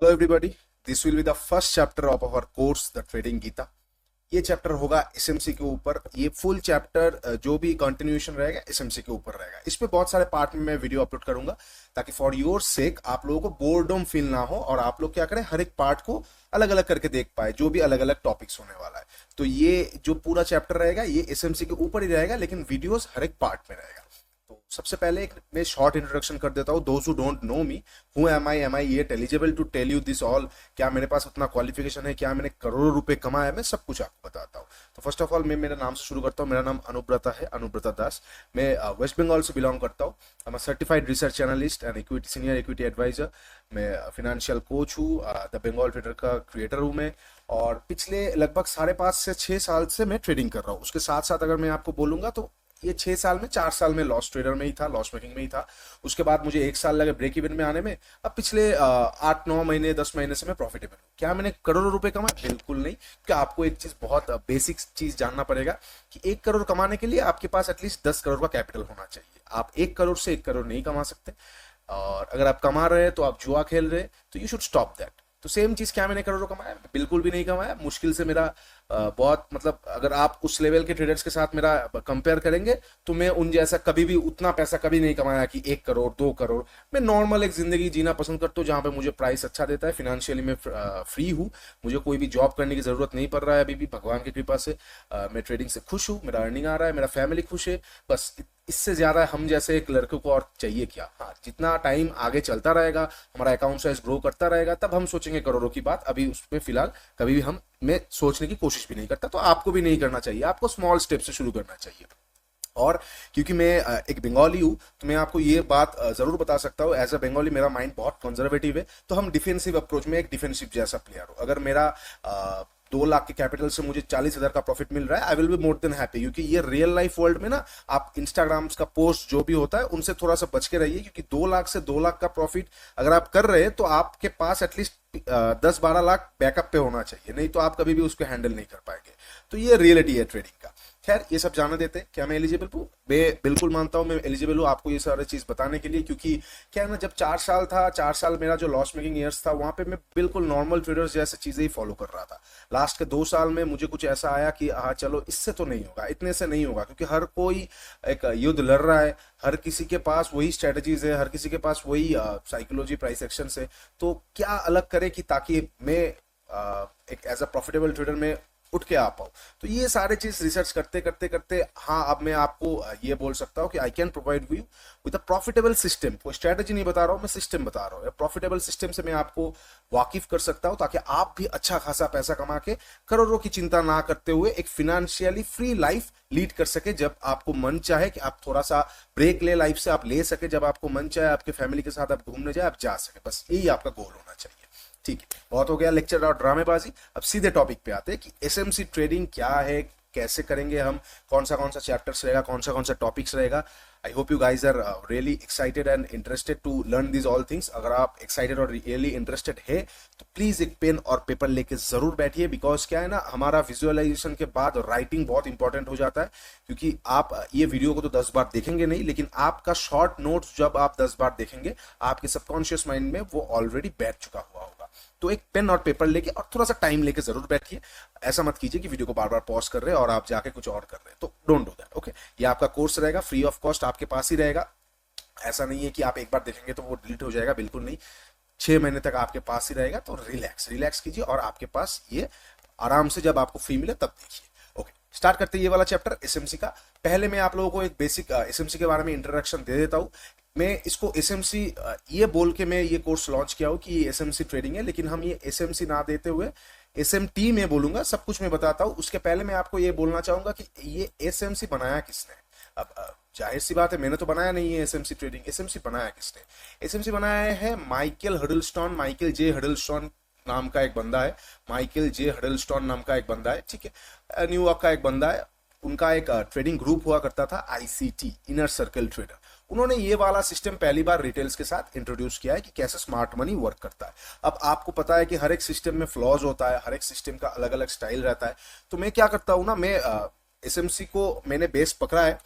Hello everybody, this will be the first chapter of our course the trading Gita. ये chapter होगा SMC के ऊपर। ये फुल चैप्टर जो भी कंटिन्यूएशन रहेगा एसएमसी के ऊपर रहेगा। इसमें बहुत सारे पार्ट में मैं वीडियो अपलोड करूंगा ताकि फॉर योर सेक आप लोगों को बोर्डम फील ना हो और आप लोग क्या करें, हर एक पार्ट को अलग अलग करके देख पाए, जो भी अलग अलग टॉपिक्स होने वाला है। तो ये जो पूरा चैप्टर रहेगा ये एसएमसी के ऊपर ही रहेगा, लेकिन वीडियोस हर एक पार्ट में रहेगा। तो सबसे पहले एक मैं शॉर्ट इंट्रोडक्शन कर देता हूँ। Those who don't know me, who am I yet eligible to tell you this all. क्या मेरे पास उतना क्वालिफिकेशन है, क्या मैंने करोड़ों रुपए कमाया है, मैं सब कुछ आपको बताता हूँ। तो फर्स्ट ऑफ ऑल मैं मेरा नाम से शुरू करता हूँ। मेरा नाम अनुब्रता है, अनुब्रता दास। मैं वेस्ट बंगाल से बिलोंग करता हूँ। I am certified research analyst and equity senior equity advisor. मैं फाइनेंशियल कोच हूँ, द बंगाल ट्रेडर का क्रिएटर हूँ मैं। और पिछले लगभग 5.5 से 6 साल से मैं ट्रेडिंग कर रहा हूँ। उसके साथ साथ अगर मैं आपको बोलूंगा तो ये 6 साल में 4 साल में लॉस ट्रेडर में ही था, लॉस मेकिंग में ही था। उसके बाद मुझे 1 साल लगे ब्रेक इवन में आने में। अब पिछले 8 9 महीने 10 महीने से मैं प्रॉफिटेबल हूँ। क्या मैंने करोड़ों रुपए कमाए? बिल्कुल नहीं। क्या आपको एक चीज, बहुत बेसिक चीज जानना पड़ेगा कि 1 करोड़ कमाने के लिए आपके पास एटलीस्ट 10 करोड़ का कैपिटल होना चाहिए। आप 1 करोड़ से 1 करोड़ नहीं कमा सकते। और अगर आप कमा रहे हैं तो आप जुआ खेल रहे हैं, तो यू शुड स्टॉप दैट। तो सेम चीज, क्या मैंने करोड़ों कमाया? बिल्कुल भी नहीं कमाया। मुश्किल से मेरा बहुत, मतलब अगर आप उस लेवल के ट्रेडर्स के साथ मेरा कंपेयर करेंगे तो मैं उन जैसा कभी भी उतना पैसा कभी नहीं कमाया कि 1 करोड़ 2 करोड़। मैं नॉर्मल एक जिंदगी जीना पसंद करता हूँ जहाँ पे मुझे प्राइस अच्छा देता है, फिनेंशियली मैं फ्री हूँ। मुझे कोई भी जॉब करने की जरूरत नहीं पड़ रहा है अभी भी, भगवान की कृपा से। मैं ट्रेडिंग से खुश हूँ, मेरा अर्निंग आ रहा है, मेरा फैमिली खुश है। बस इससे ज्यादा हम जैसे एक लड़के को और चाहिए क्या? हाँ, जितना टाइम आगे चलता रहेगा, हमारा अकाउंट साइज ग्रो करता रहेगा, तब हम सोचेंगे करोड़ों की बात। अभी उसमें फिलहाल कभी भी हम मैं सोचने की कोशिश भी नहीं करता। तो आपको भी नहीं करना चाहिए, आपको स्मॉल स्टेप से शुरू करना चाहिए। और क्योंकि मैं एक बंगाली हूं, तो मैं आपको ये बात जरूर बता सकता हूँ, एज अ बंगाली मेरा माइंड बहुत कंजर्वेटिव है। तो हम डिफेंसिव अप्रोच में, एक डिफेंसिव जैसा प्लेयर हो। अगर मेरा 2 लाख के कैपिटल से मुझे 40,000 का प्रॉफिट मिल रहा है, आई will be more than happy. क्योंकि ये रियल लाइफ वर्ल्ड में ना, आप इंस्टाग्राम का पोस्ट जो भी होता है उनसे थोड़ा सा बच के रहिए। क्योंकि 2 लाख से 2 लाख का प्रॉफिट अगर आप कर रहे हैं तो आपके पास एटलीस्ट 10 12 लाख बैकअप पे होना चाहिए, नहीं तो आप कभी भी उसको हैंडल नहीं कर पाएंगे। तो ये रियलिटी है ट्रेडिंग का। खैर, ये सब जाने देते हैं। क्या मैं एलिजिबल हूँ? मैं बिल्कुल मानता हूँ मैं एलिजिबल हूँ आपको ये सारी चीज बताने के लिए। क्योंकि क्या है ना, जब 4 साल था, 4 साल मेरा जो लॉस मेकिंग ईयर्स था, वहां पे मैं बिल्कुल नॉर्मल ट्रेडर्स जैसे चीजें ही फॉलो कर रहा था। लास्ट के 2 साल में मुझे कुछ ऐसा आया कि हाँ चलो, इससे तो नहीं होगा, इतने से नहीं होगा। क्योंकि हर कोई एक युद्ध लड़ रहा है, हर किसी के पास वही स्ट्रेटजीज है, हर किसी के पास वही साइकोलॉजी प्राइस एक्शन है। तो क्या अलग करे कि ताकि मैं एक एज अ प्रॉफिटेबल ट्रेडर में उठ के आ पाऊँ। तो ये सारे चीज रिसर्च करते करते करते, हाँ अब मैं आपको ये बोल सकता हूँ कि I can provide you with a profitable system. कोई स्ट्रेटजी नहीं बता रहा हूँ, मैं सिस्टम बता रहा हूँ। प्रॉफिटेबल सिस्टम से मैं आपको वाकिफ कर सकता हूँ ताकि आप भी अच्छा खासा पैसा कमा के करोड़ों की चिंता ना करते हुए एक फिनेंशियली फ्री लाइफ लीड कर सके। जब आपको मन चाहे कि आप थोड़ा सा ब्रेक ले लाइफ से, आप ले सके। जब आपको मन चाहे आपके फैमिली के साथ आप घूमने जाए, आप जा सके। बस यही आपका गोल होना चाहिए। ठीक है, बहुत हो गया लेक्चर और ड्रामेबाजी। अब सीधे टॉपिक पे आते हैं कि एसएमसी ट्रेडिंग क्या है, कैसे करेंगे हम, कौन सा चैप्टर्स रहेगा, कौन सा टॉपिक्स रहेगा। I hope you guys are really excited and interested to learn this all things. अगर आप एक्साइटेड और रियली इंटरेस्टेड है तो प्लीज एक पेन और पेपर लेके जरूर बैठिए। बिकॉज क्या है ना, हमारा विजुअलाइजेशन के बाद राइटिंग बहुत इंपॉर्टेंट हो जाता है। क्योंकि आप ये वीडियो को तो 10 बार देखेंगे नहीं, लेकिन आपका शॉर्ट नोट्स जब आप 10 बार देखेंगे, आपके सबकॉन्शियस माइंड में वो ऑलरेडी बैठ चुका हुआ होगा। तो एक पेन और पेपर लेके और थोड़ा सा टाइम लेके जरूर बैठिए। ऐसा मत कीजिए कि वीडियो को बार बार पॉज कर रहे हैं और आप जाके कुछ और कर रहे हैं। तो डोंट डू दैट। ओके, ये आपका कोर्स रहेगा, फ्री ऑफ कॉस्ट आपके पास ही रहेगा। ऐसा नहीं है कि आप एक बार देखेंगे तो वो डिलीट हो जाएगा, बिल्कुल नहीं। 6 महीने तक आपके पास ही रहेगा। तो रिलैक्स रिलैक्स कीजिए और आपके पास ये आराम से जब आपको फ्री मिले तब देखिए। ओके, स्टार्ट करते हैं ये वाला चैप्टर एसएमसी का। पहले मैं आप लोगों को एक बेसिक एसएमसी के बारे में इंट्रोडक्शन दे देता हूँ। मैं इसको एसएमसी ये बोल के मैं ये कोर्स लॉन्च किया हूँ कि ये एसएमसी ट्रेडिंग है, लेकिन हम ये एसएमसी ना देते हुए एसएमटी में बोलूंगा। सब कुछ मैं बताता हूँ। उसके पहले मैं आपको ये बोलना चाहूंगा कि ये एसएमसी बनाया किसने। अब जाहिर सी बात है, मैंने तो बनाया नहीं है एसएमसी ट्रेडिंग। एसएमसी बनाया किसने? एसएमसी बनाया है माइकल हडलस्टोन, माइकल जे हडलस्टोन नाम का एक बंदा है। माइकल जे हडलस्टोन नाम का एक बंदा है, ठीक है, न्यूयॉर्क का एक बंदा है। उनका एक ट्रेडिंग ग्रुप हुआ करता था, आईसीटी, इनर सर्कल ट्रेडर। उन्होंने ये वाला सिस्टम पहली बार रिटेल्स के साथ इंट्रोड्यूस किया है कि कैसे स्मार्ट मनी वर्क करता है। अब आपको पता है कि हर एक सिस्टम में फ्लॉज होता है, हर एक सिस्टम का अलग अलग स्टाइल रहता है। तो मैं क्या करता हूँ ना, मैं एसएमसी को मैंने बेस पकड़ा है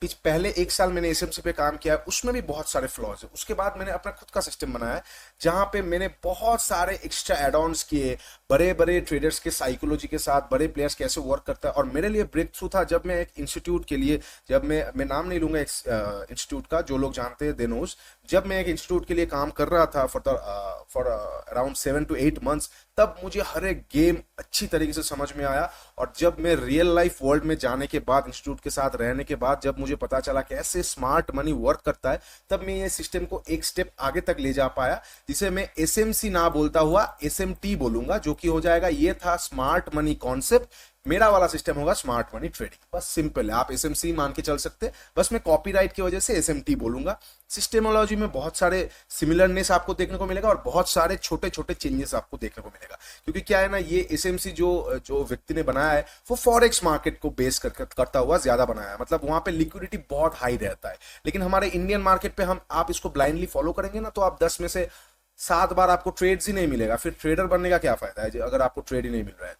पहले 1 साल मैंने एसएमसी पे काम किया है, उसमें भी बहुत सारे फ्लॉज है। उसके बाद मैंने अपना खुद का सिस्टम बनाया है जहां पे मैंने बहुत सारे एक्स्ट्रा एड ऑन्स किए, बड़े बड़े ट्रेडर्स के साइकोलॉजी के साथ, बड़े प्लेयर्स कैसे वर्क करता है। और मेरे लिए ब्रेक थ्रू था जब मैं एक इंस्टीट्यूट के लिए, जब मैं नाम नहीं लूंगा इंस्टीट्यूट का, जो लोग जानते हैं दे नोज, जब मैं एक इंस्टीट्यूट के लिए काम कर रहा था फॉर अराउंड 7 to 8 months, तब मुझे हर एक गेम अच्छी तरीके से समझ में आया। और जब मैं रियल लाइफ वर्ल्ड में जाने के बाद, इंस्टीट्यूट के साथ रहने के बाद, जब मुझे पता चला कैसे स्मार्ट मनी वर्क करता है, तब मैं ये सिस्टम को एक स्टेप आगे तक ले जा पाया, जिसे मैं एसएमसी ना बोलता हुआ एसएमटी बोलूंगा, जो कि हो जाएगा, ये था स्मार्ट मनी कॉन्सेप्ट। मेरा वाला सिस्टम होगा स्मार्ट मनी ट्रेडिंग। बस सिंपल है, आप एसएमसी मान के चल सकते हैं, बस मैं कॉपीराइट की वजह से एसएमटी बोलूंगा। सिस्टेमोलॉजी में बहुत सारे सिमिलरनेस आपको देखने को मिलेगा और बहुत सारे छोटे छोटे चेंजेस आपको देखने को मिलेगा, क्योंकि क्या है ना, ये एसएमसी जो जो व्यक्ति ने बनाया है वो फॉरेक्स मार्केट को बेस करता हुआ ज्यादा बनाया है, मतलब वहां पे लिक्विडिटी बहुत हाई रहता है। लेकिन हमारे इंडियन मार्केट पे हम आप इसको ब्लाइंडली फॉलो करेंगे ना, तो आप 10 में से 7 बार आपको ट्रेड्स ही नहीं मिलेगा। फिर ट्रेडर बनने का क्या फायदा है अगर आपको ट्रेड ही नहीं मिल रहा है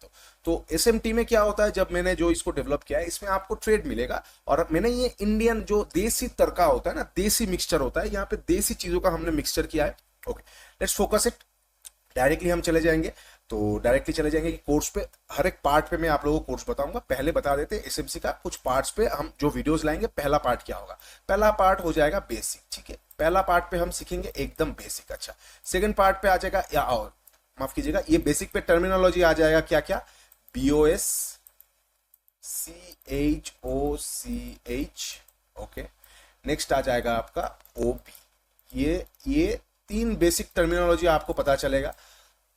तो एसएमटी में क्या होता है, जब मैंने जो इसको डेवलप किया है, इसमें आपको ट्रेड मिलेगा। और मैंने ये इंडियन जो देसी तड़का होता है ना, देसी मिक्सचर होता है, यहाँ पे देसी चीजों का हमने मिक्सचर किया है। Okay, let's focus it. Directly हम चले जाएंगे, तो डायरेक्टली चले जाएंगे कि कोर्स पे, हर एक पार्ट पे मैं आप लोगों को कोर्स बताऊंगा। पहले बता देते हैं एसएमसी का कुछ पार्ट्स पे हम जो वीडियोस लाएंगे। पहला पार्ट क्या होगा? पहला पार्ट हो जाएगा बेसिक, ठीक है। पहला पार्ट पे हम सीखेंगे एकदम बेसिक। अच्छा, सेकंड पार्ट पे आ जाएगा, या और माफ कीजिएगा, ये बेसिक पे टर्मिनोलॉजी आ जाएगा, क्या क्या, बीओएस, CHOCH, ओके। नेक्स्ट आ जाएगा आपका ओबी। ये 3 बेसिक टर्मिनोलॉजी आपको पता चलेगा,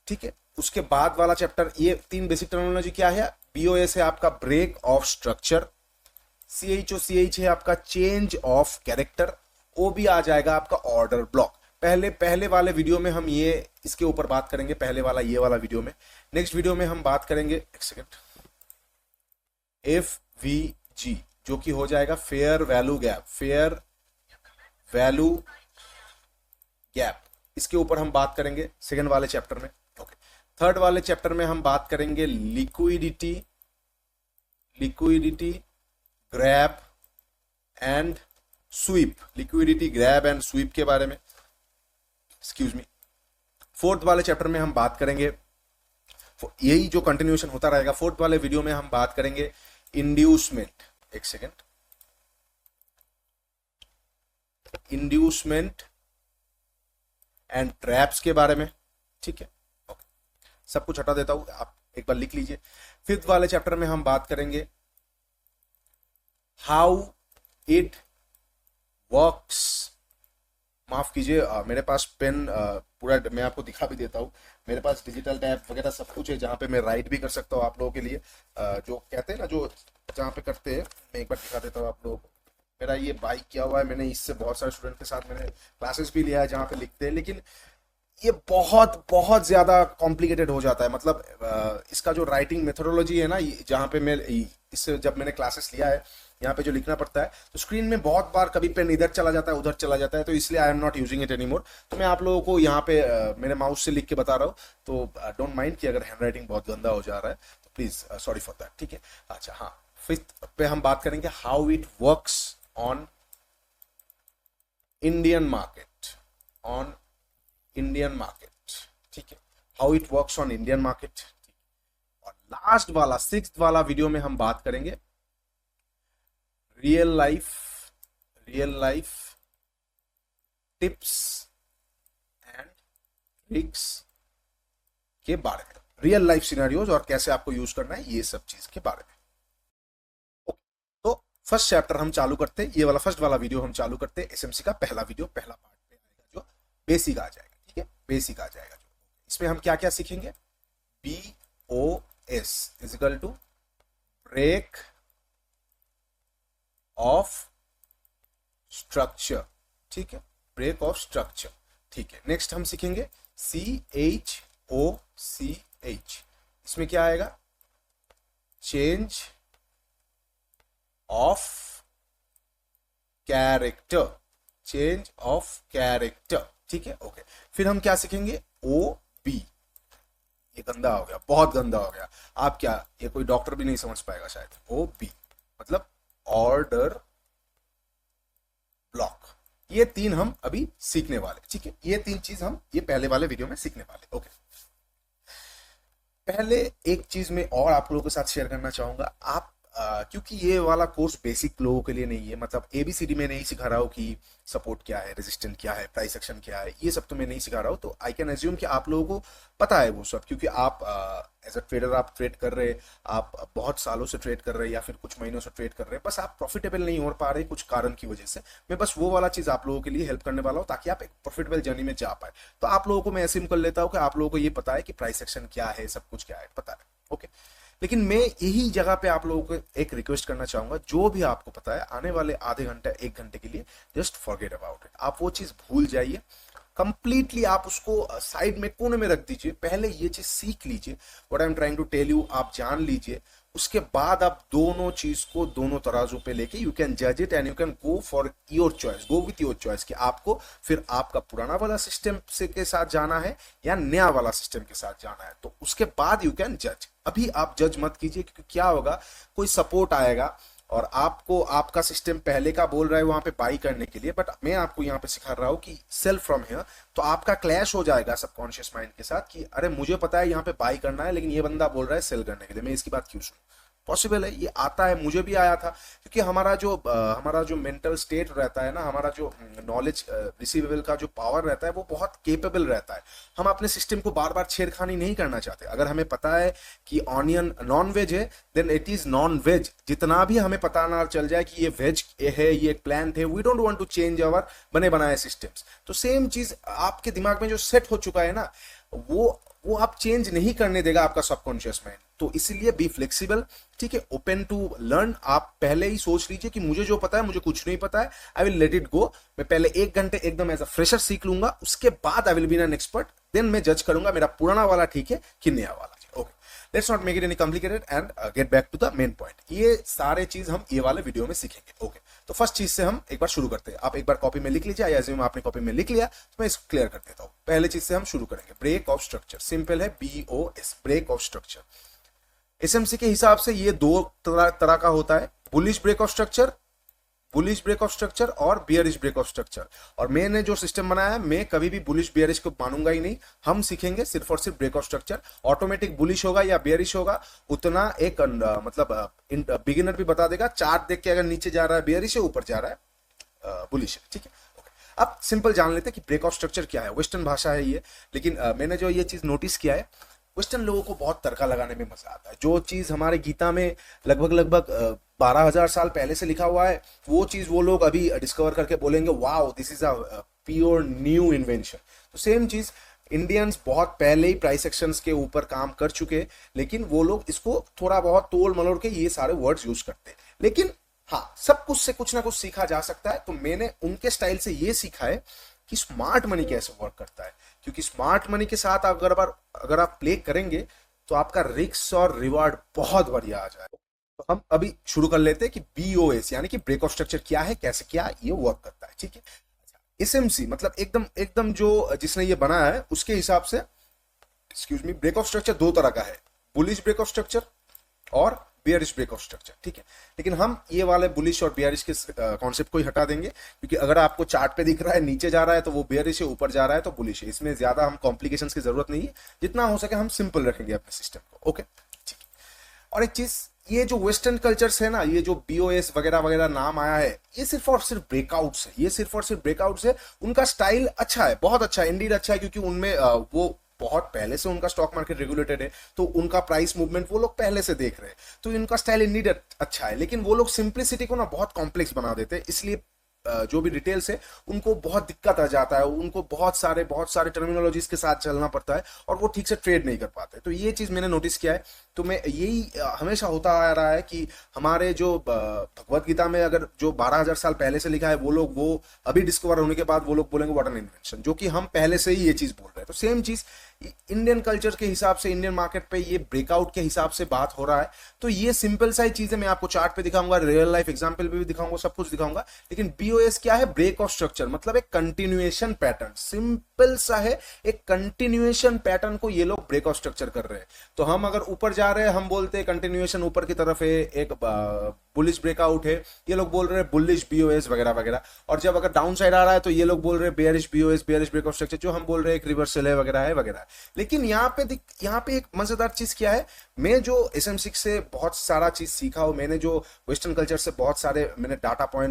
ठीक है। उसके बाद वाला चैप्टर, ये 3 बेसिक टर्मिनोलॉजी क्या है? बीओएस है आपका ब्रेक ऑफ स्ट्रक्चर, CHOCH है आपका चेंज ऑफ कैरेक्टर, ओबी आ जाएगा आपका ऑर्डर ब्लॉक। पहले वाले वीडियो में हम ये इसके ऊपर बात करेंगे, पहले वाला ये वाला वीडियो में। नेक्स्ट वीडियो में हम बात करेंगे, एक सेकेंड, FVG, जो कि हो जाएगा fair value gap, fair value gap. इसके ऊपर हम बात करेंगे सेकंड वाले चैप्टर में। ओके, थर्ड वाले चैप्टर में हम बात करेंगे liquidity grab and sweep, liquidity grab and sweep के बारे में, एक्सक्यूज मी। फोर्थ वाले चैप्टर में हम बात करेंगे, यही जो कंटिन्यूएशन होता रहेगा। फोर्थ वाले वीडियो में हम बात करेंगे इंड्यूसमेंट, एक सेकेंड, इंड्यूसमेंट एंड ट्रैप्स के बारे में, ठीक है। ओके, सब कुछ हटा देता हूं, आप एक बार लिख लीजिए। फिफ्थ वाले चैप्टर में हम बात करेंगे हाउ इट वर्क्स। माफ कीजिए, मेरे पास पेन पूरा, मैं आपको दिखा भी देता हूँ, मेरे पास डिजिटल टैब वगैरह सब कुछ है, जहाँ पे मैं राइट भी कर सकता हूँ आप लोगों के लिए। जो कहते हैं ना, जो जहाँ पे करते हैं, मैं एक बार दिखा देता हूँ आप लोगों को। मेरा ये बाइक किया हुआ है मैंने, इससे बहुत सारे स्टूडेंट के साथ मैंने क्लासेस भी लिया है जहाँ पे लिखते हैं, लेकिन ये बहुत बहुत ज्यादा कॉम्प्लिकेटेड हो जाता है। मतलब इसका जो राइटिंग मेथोडोलॉजी है ना, जहाँ पे मैं इससे जब मैंने क्लासेस लिया है, यहाँ पे जो लिखना पड़ता है, तो स्क्रीन में बहुत बार कभी पेन इधर चला जाता है, उधर चला जाता है, तो इसलिए I am not using it anymore. तो मैं आप लोगों को यहाँ पे मेरे माउस से लिख के बता रहा हूँ, तो डोंट माइंड कि अगर हैंड राइटिंग बहुत गंदा हो जा रहा है तो प्लीज सॉरी फॉर दैट, ठीक है। अच्छा हाँ, फिफ्थ पे हम बात करेंगे how it works on Indian market, on Indian market, ठीक है, how it works on Indian market. और लास्ट वाला, सिक्स्थ वाला वीडियो में हम बात करेंगे real life tips and tricks के बारे में, रियल लाइफ सिनेरियोज और कैसे आपको यूज करना है, ये सब चीज के बारे में। तो फर्स्ट चैप्टर हम चालू करते हैं, ये वाला फर्स्ट वाला वीडियो हम चालू करते हैं। एसएमसी का पहला वीडियो, पहला पार्ट पे आएगा जो बेसिक आ जाएगा, ठीक है, बेसिक आ जाएगा। जो इसमें हम क्या क्या सीखेंगे, BOS is equal to break of structure, ठीक है, ब्रेक ऑफ स्ट्रक्चर, ठीक है। नेक्स्ट हम सीखेंगे CHOCH, इसमें क्या आएगा, change of character, change of character, ठीक है, ओके। फिर हम क्या सीखेंगे, OB, ये गंदा हो गया, बहुत गंदा हो गया, आप क्या, ये कोई डॉक्टर भी नहीं समझ पाएगा शायद। OB मतलब ऑर्डर ब्लॉक, ये तीन हम अभी सीखने वाले, ठीक है। ये तीन चीज हम ये पहले वाले वीडियो में सीखने वाले। ओके, पहले एक चीज मैं और आप लोगों के साथ शेयर करना चाहूंगा। आप क्योंकि ये वाला कोर्स बेसिक लोगों के लिए नहीं है, मतलब एबीसीडी में नहीं सिखा रहा हूँ कि सपोर्ट क्या है, रेजिस्टेंस क्या है, प्राइस एक्शन क्या है, ये सब तो मैं नहीं सिखा रहा हूँ। तो आई कैन एज्यूम कि आप लोगों को पता है वो सब, क्योंकि आप एज अ ट्रेडर आप ट्रेड कर रहे, आप बहुत सालों से ट्रेड कर रहे या फिर कुछ महीनों से ट्रेड कर रहे हैं, बस आप प्रॉफिटेबल नहीं हो पा रहे कुछ कारण की वजह से। मैं बस वो वाला चीज आप लोगों के लिए हेल्प करने वाला हूँ ताकि आप एक प्रॉफिटेबल जर्नी में जा पाए। तो आप लोगों को मैं ऐसे कर लेता हूँ कि आप लोगों को ये पता है कि प्राइस एक्शन क्या है, सब कुछ क्या है पता है। ओके, लेकिन मैं यही जगह पे आप लोगों को एक रिक्वेस्ट करना चाहूंगा, जो भी आपको पता है आने वाले आधे घंटे एक घंटे के लिए जस्ट फॉरगेट अबाउट इट। आप वो चीज भूल जाइए कंप्लीटली, आप उसको साइड में कोने में रख दीजिए। पहले ये चीज सीख लीजिए, what I am trying to tell you, आप जान लीजिए। उसके बाद आप दोनों चीज को दोनों तराजू पे लेके यू कैन जज it and you can go for your choice, go with your choice कि आपको फिर आपका पुराना वाला सिस्टम से के साथ जाना है या नया वाला सिस्टम के साथ जाना है। तो उसके बाद यू कैन जज। अभी आप जज मत कीजिए, क्योंकि क्या होगा, कोई सपोर्ट आएगा और आपको आपका सिस्टम पहले का बोल रहा है वहां पे बाई करने के लिए, बट मैं आपको यहाँ पे सिखा रहा हूँ कि सेल फ्रॉम हियर। तो आपका क्लैश हो जाएगा सबकॉन्शियस माइंड के साथ कि अरे मुझे पता है यहाँ पे बाई करना है, लेकिन ये बंदा बोल रहा है सेल करने के लिए, मैं इसकी बात क्यों सुनूं। पॉसिबल है, ये आता है, मुझे भी आया था, क्योंकि हमारा जो मेंटल स्टेट रहता है ना, हमारा जो नॉलेज रिसीवेबल का जो पावर रहता है वो बहुत केपेबल रहता है। हम अपने सिस्टम को बार बार छेड़खानी नहीं करना चाहते। अगर हमें पता है कि ऑनियन नॉन वेज है, then it is non veg. जितना भी हमें पता ना चल जाए कि ये वेज है, ये एक प्लांट है, we don't want to change our बने बनाए सिस्टम्स। तो सेम चीज आपके दिमाग में जो सेट हो चुका है ना, वो आप चेंज नहीं करने देगा आपका सबकॉन्शियस माइंड। तो इसीलिए बी फ्लेक्सिबल, ठीक है, ओपन टू लर्न। आप पहले ही सोच लीजिए कि मुझे जो पता है, मुझे कुछ नहीं पता है, I will let it go. मैं पहले एक घंटे एकदम एज अ फ्रेशर सीख लूंगा, उसके बाद I will be an expert, then मैं जज करूंगा मेरा पुराना वाला ठीक है कि नया वाला। Okay, let's not make it any complicated and get back to the main point. ये सारे चीज हम ये वाले वीडियो में सीखेंगे। ओके, तो फर्स्ट चीज से हम एक बार शुरू करते हैं। आप एक बार कॉपी में लिख लीजिए, या आपने कॉपी में लिख लिया तो मैं इसको क्लियर कर देता हूं। पहले चीज से हम शुरू करेंगे, ब्रेक ऑफ स्ट्रक्चर। सिंपल है, BOS, break of structure. SMC के हिसाब से ये दो तरह का होता है, bullish break of structure, bullish break of structure और बियरिश ब्रेक ऑफ स्ट्रक्चर। और मैंने जो सिस्टम बनाया है, मैं कभी भी बुलिश बियरिश को मानूंगा ही नहीं। हम सीखेंगे सिर्फ और सिर्फ break of structure. Automatic bullish होगा या बियरिश होगा, उतना एक मतलब बिगिनर भी बता देगा। चार्ट देख के अगर नीचे जा रहा है बियरिश है, ऊपर जा रहा है बुलिश है, ठीक है। अब सिंपल जान लेते हैं कि ब्रेक ऑफ स्ट्रक्चर क्या है। वेस्टर्न भाषा है ये, लेकिन मैंने जो ये चीज नोटिस किया है, वेस्टर्न लोगों को बहुत तड़का लगाने में मजा आता है। जो चीज हमारे गीता में लगभग 12,000 साल पहले से लिखा हुआ है, वो चीज वो लोग अभी डिस्कवर करके बोलेंगे wow this is a pure new invention. तो सेम चीज इंडियंस बहुत पहले ही प्राइस एक्शंस के ऊपर काम कर चुके, लेकिन वो लोग इसको थोड़ा बहुत तोड़ मलोड़ के ये सारे वर्ड्स यूज करते हैं। लेकिन हाँ, सब कुछ से कुछ ना कुछ सीखा जा सकता है। तो मैंने उनके स्टाइल से ये सीखा है कि स्मार्ट मनी कैसे वर्क करता है, क्योंकि स्मार्ट मनी के साथ अगर आप प्ले करेंगे तो आपका रिस्क और रिवार्ड बहुत बढ़िया आ जाएगा। तो हम अभी शुरू कर लेते हैं कि BOS यानी कि ब्रेक ऑफ स्ट्रक्चर क्या है, कैसे क्या ये वर्क करता है, ठीक है। SMC मतलब एकदम जो जिसने ये बनाया है उसके हिसाब से, excuse me, break of structure दो तरह का है, बुलिश ब्रेक ऑफ स्ट्रक्चर और बियरिश ब्रेक ऑफ स्ट्रक्चर, ठीक है। लेकिन हम ये वाले बुलिश और बियरिश के कॉन्सेप्ट को ही हटा देंगे, क्योंकि अगर आपको चार्ट पे दिख रहा है नीचे जा रहा है तो वो बियरिश है, ऊपर जा रहा है तो बुलिश है। इसमें ज्यादा हम कॉम्प्लिकेशंस की जरूरत नहीं है, जितना हो सके हम सिंपल रखेंगे अपने सिस्टम को। ओके, ठीक है। और एक चीज, ये जो वेस्टर्न कल्चर्स है ना, ये जो BOS वगैरह वगैरह नाम आया है, ये सिर्फ और सिर्फ ब्रेकआउट्स है, ये सिर्फ और सिर्फ ब्रेकआउट्स है। उनका स्टाइल अच्छा है, बहुत अच्छा है, इंडीड अच्छा है, क्योंकि उनमें वो बहुत पहले से उनका स्टॉक मार्केट रेगुलेटेड है, तो उनका प्राइस मूवमेंट वो लोग पहले से देख रहे हैं, तो इनका स्टाइल इंडीड अच्छा है। लेकिन वो लोग सिंप्लिसिटी को ना बहुत कॉम्प्लेक्स बना देते हैं, इसलिए जो भी डिटेल्स है उनको बहुत दिक्कत आ जाता है, उनको बहुत सारे टर्मिनोलॉजीज के साथ चलना पड़ता है और वो ठीक से ट्रेड नहीं कर पाते। तो ये चीज मैंने नोटिस किया है। तो मैं यही हमेशा होता आ रहा है कि हमारे जो भगवत गीता में अगर जो 12,000 साल पहले से लिखा है, वो लोग वो अभी डिस्कवर होने के बाद वो लोग बोलेंगे व्हाट एन इन्वेंशन, जो कि हम पहले से ही ये चीज बोल रहे हैं। तो सेम चीज इंडियन कल्चर के हिसाब से, इंडियन मार्केट पे ये ब्रेकआउट के हिसाब से बात हो रहा है। तो ये सिंपल सा ही चीज है, मैं आपको चार्ट पे दिखाऊंगा, रियल लाइफ एग्जांपल पे भी दिखाऊंगा, सब कुछ दिखाऊंगा। लेकिन BOS क्या है, ब्रेक ऑफ स्ट्रक्चर मतलब एक कंटिन्यूएशन पैटर्न, सिंपल सा है, एक कंटिन्यूएशन पैटर्न को ये लोग ब्रेक ऑफ स्ट्रक्चर कर रहे हैं। तो हम अगर ऊपर जा रहे हैं, हम बोलते हैं कंटिन्यूएशन ऊपर की तरफ है, एक बुलिश ब्रेकआउट है, ये लोग बोल रहे हैं बुलिश बीओएस वगैरह वगैरह। और जब अगर डाउन साइड आ रहा है तो ये लोग बोल रहे हैं bearish BOS, bearish breakout structure, जो हम बोल रहे हैं एक रिवर्सल है वगैरह। लेकिन यहाँ पे एक मजेदार चीज क्या है, मैं जो SM6 से बहुत सारा चीज सीखा हूं, मैंने जो वेस्टर्न कल्चर से बहुत सारे मैंने डाटा पॉइंट्स